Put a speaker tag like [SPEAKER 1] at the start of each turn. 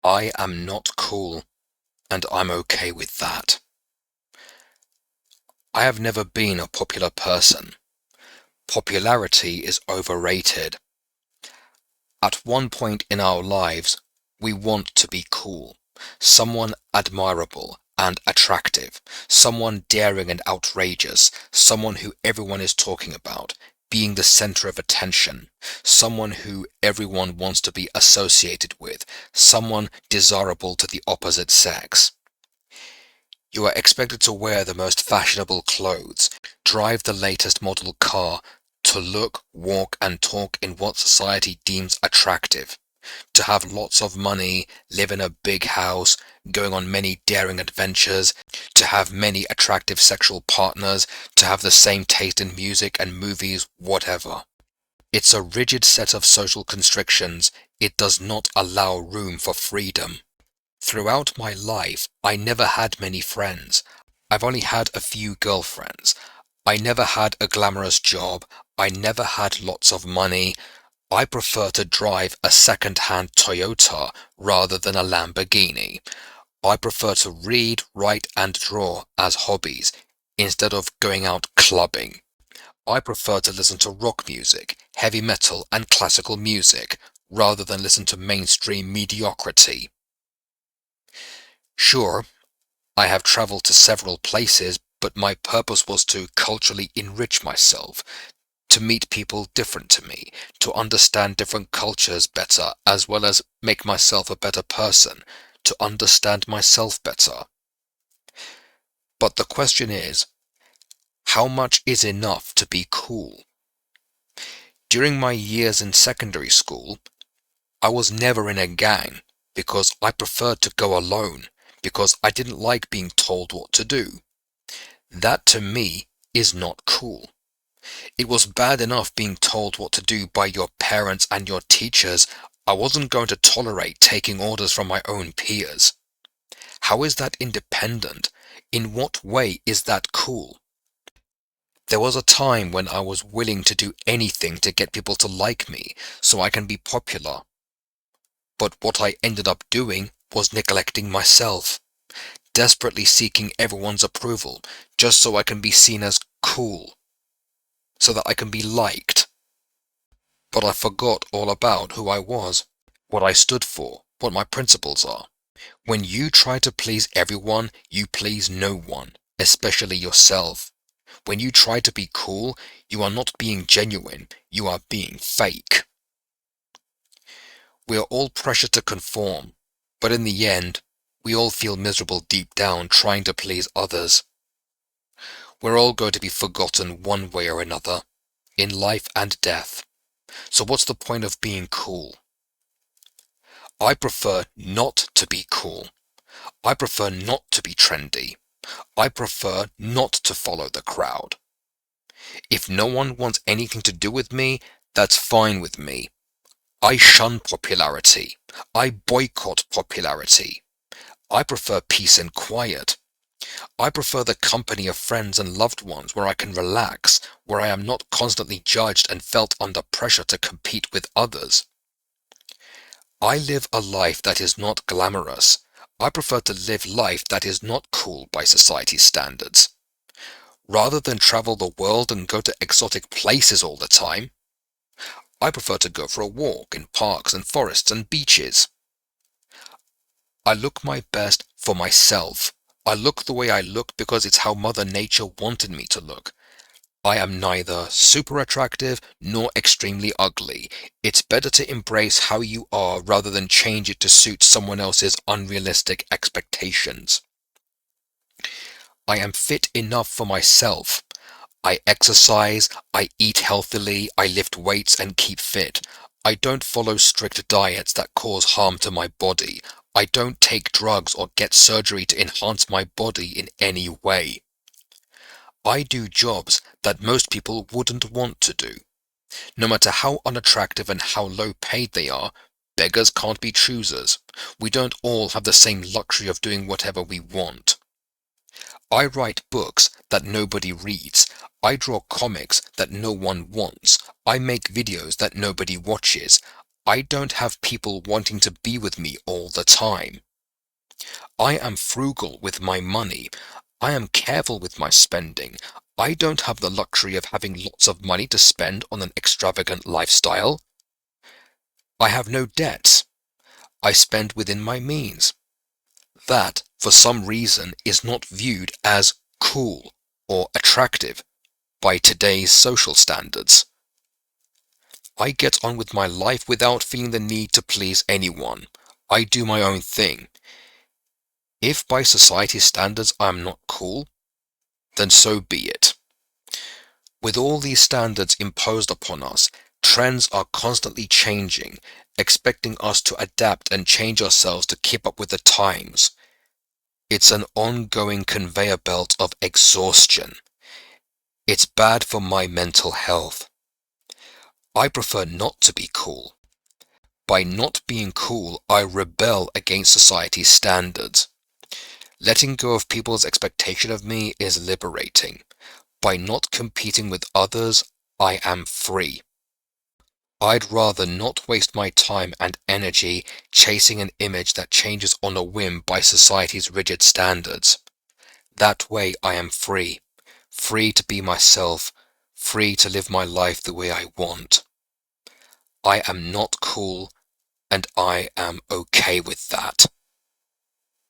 [SPEAKER 1] I am not cool, and I'm okay with that. I have never been a popular person. Popularity is overrated. At one point in our lives, we want to be cool, someone admirable and attractive, someone daring and outrageous, someone who everyone is talking about, being the center of attention, someone who everyone wants to be associated with, someone desirable to the opposite sex. You are expected to wear the most fashionable clothes, drive the latest model car, to look, walk, and talk in what society deems attractive, to have lots of money, live in a big house, going on many daring adventures, to have many attractive sexual partners, to have the same taste in music and movies, whatever. It's a rigid set of social constrictions. It does not allow room for freedom. Throughout my life, I never had many friends. I've only had a few girlfriends. I never had a glamorous job. I never had lots of money. I prefer to drive a second-hand Toyota rather than a Lamborghini. I prefer to read, write, and draw as hobbies instead of going out clubbing. I prefer to listen to rock music, heavy metal, and classical music rather than listen to mainstream mediocrity. Sure, I have traveled to several places, but my purpose was to culturally enrich myself, to meet people different to me, to understand different cultures better, as well as make myself a better person, to understand myself better. But the question is, how much is enough to be cool? During my years in secondary school, I was never in a gang because I preferred to go alone, because I didn't like being told what to do. That to me is not cool. It was bad enough being told what to do by your parents and your teachers. I wasn't going to tolerate taking orders from my own peers. How is that independent? In what way is that cool? There was a time when I was willing to do anything to get people to like me so I can be popular. But what I ended up doing was neglecting myself, desperately seeking everyone's approval just so I can be seen as cool, so that I can be liked. But I forgot all about who I was, what I stood for, what my principles are. When you try to please everyone, you please no one, especially yourself. When you try to be cool, you are not being genuine, you are being fake. We are all pressured to conform, but in the end, we all feel miserable deep down trying to please others. We're all going to be forgotten one way or another, in life and death. So what's the point of being cool? I prefer not to be cool. I prefer not to be trendy. I prefer not to follow the crowd. If no one wants anything to do with me, that's fine with me. I shun popularity. I boycott popularity. I prefer peace and quiet. I prefer the company of friends and loved ones where I can relax, where I am not constantly judged and felt under pressure to compete with others. I live a life that is not glamorous. I prefer to live life that is not cool by society's standards. Rather than travel the world and go to exotic places all the time, I prefer to go for a walk in parks and forests and beaches. I look my best for myself. I look the way I look because it's how Mother Nature wanted me to look. I am neither super attractive nor extremely ugly. It's better to embrace how you are rather than change it to suit someone else's unrealistic expectations. I am fit enough for myself. I exercise, I eat healthily, I lift weights and keep fit. I don't follow strict diets that cause harm to my body. I don't take drugs or get surgery to enhance my body in any way. I do jobs that most people wouldn't want to do. No matter how unattractive and how low paid they are, beggars can't be choosers. We don't all have the same luxury of doing whatever we want. I write books that nobody reads. I draw comics that no one wants. I make videos that nobody watches. I don't have people wanting to be with me all the time. I am frugal with my money. I am careful with my spending. I don't have the luxury of having lots of money to spend on an extravagant lifestyle. I have no debts. I spend within my means. That, for some reason, is not viewed as cool or attractive by today's social standards. I get on with my life without feeling the need to please anyone. I do my own thing. If by society's standards I am not cool, then so be it. With all these standards imposed upon us, trends are constantly changing, expecting us to adapt and change ourselves to keep up with the times. It's an ongoing conveyor belt of exhaustion. It's bad for my mental health. I prefer not to be cool. By not being cool, I rebel against society's standards. Letting go of people's expectation of me is liberating. By not competing with others, I am free. I'd rather not waste my time and energy chasing an image that changes on a whim by society's rigid standards. That way I am free. Free to be myself. Free to live my life the way I want. I am not cool, and I am okay with that.